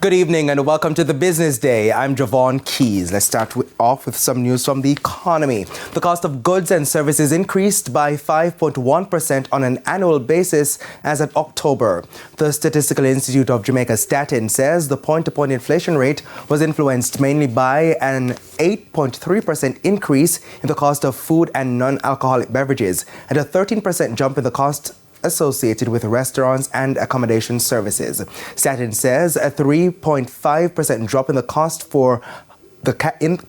Good evening and welcome to the Business Day. I'm Javon Keys. Let's start off with some news from the economy. The cost of goods and services increased by 5.1% on an annual basis as of October. The Statistical Institute of Jamaica Statin says the point-to-point inflation rate was influenced mainly by an 8.3% increase in the cost of food and non-alcoholic beverages and a 13% jump in the cost associated with restaurants and accommodation services. Statin says a 3.5% drop in the cost for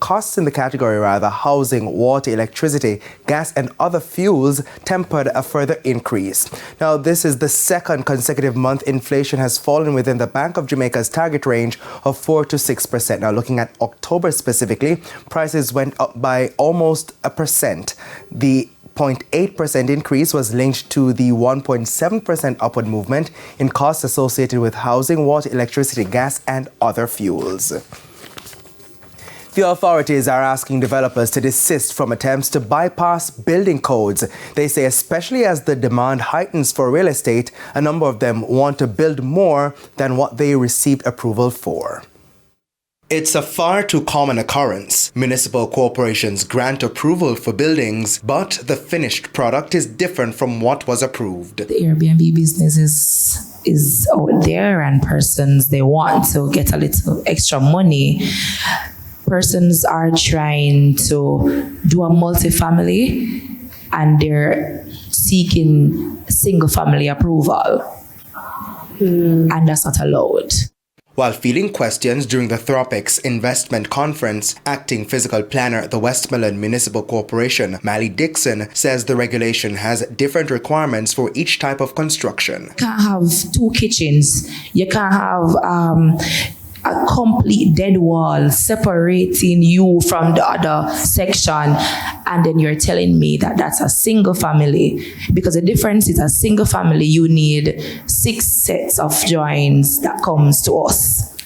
costs in the category housing, water, electricity, gas and other fuels tempered a further increase. Now, this is the second consecutive month inflation has fallen within the Bank of Jamaica's target range of 4 to 6%. Now, looking at October specifically, prices went up by almost 1%. The 0.8% increase was linked to the 1.7% upward movement in costs associated with housing, water, electricity, gas and other fuels. The authorities are asking developers to desist from attempts to bypass building codes. They say especially as the demand heightens for real estate, a number of them want to build more than what they received approval for. It's a far too common occurrence. Municipal corporations grant approval for buildings, but the finished product is different from what was approved. The Airbnb business is out there, and persons, they want to get a little extra money. Persons are trying to do a multifamily and they're seeking single family approval. And that's not allowed. While fielding questions during the Thropics Investment Conference, acting physical planner at the Westmoreland Municipal Corporation, Mally Dixon, says the regulation has different requirements for each type of construction. You can't have two kitchens. You can't have a complete dead wall separating you from the other section, and then you're telling me that that's a single family, because the difference is a single family you need 6 sets of joints that comes to us,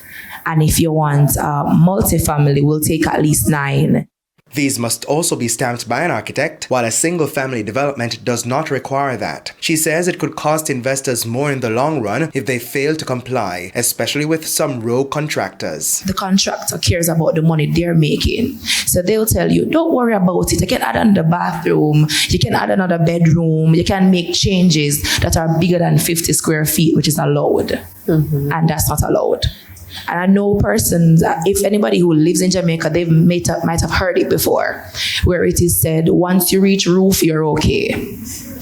and if you want multifamily, we'll take at least 9. These must also be stamped by an architect, while a single-family development does not require that. She says it could cost investors more in the long run if they fail to comply, especially with some rogue contractors. The contractor cares about the money they're making. So they'll tell you, don't worry about it. You can add another bathroom, you can add another bedroom, you can make changes that are bigger than 50 square feet, which is allowed. And that's not allowed. And I know persons, if anybody who lives in Jamaica, they might have heard it before, where it is said, once you reach roof, you're okay.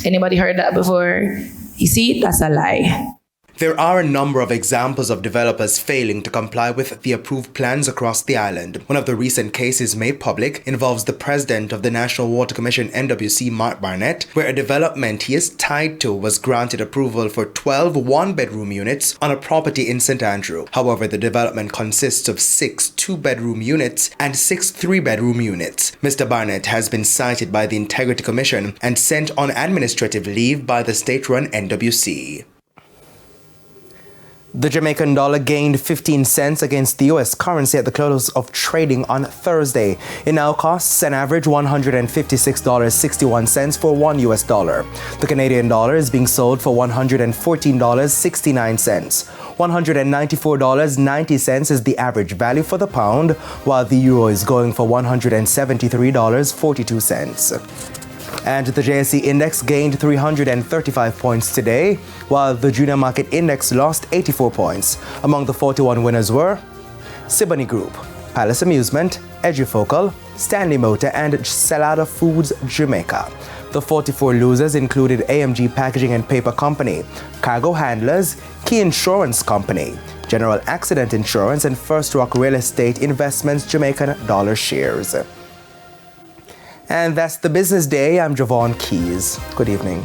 Anybody heard that before? You see, that's a lie. There are a number of examples of developers failing to comply with the approved plans across the island. One of the recent cases made public involves the president of the National Water Commission, NWC, Mark Barnett, where a development he is tied to was granted approval for 12 one-bedroom units on a property in St. Andrew. However, the development consists of 6 two-bedroom units and 6 three-bedroom units. Mr. Barnett has been cited by the Integrity Commission and sent on administrative leave by the state-run NWC. The Jamaican dollar gained 15 cents against the U.S. currency at the close of trading on Thursday. It now costs an average $156.61 for $1. The Canadian dollar is being sold for $114.69. $194.90 is the average value for the pound, while the euro is going for $173.42. And the JSE index gained 335 points today, while the junior market index lost 84 points. Among the 41 winners were Siboney Group, Palace Amusement, Edufocal, Stanley Motor and Salada Foods Jamaica. The 44 losers included AMG Packaging and Paper Company, Cargo Handlers, Key Insurance Company, General Accident Insurance and First Rock Real Estate Investments Jamaican dollar shares. And that's the Business Day. I'm Javon Keys. Good evening.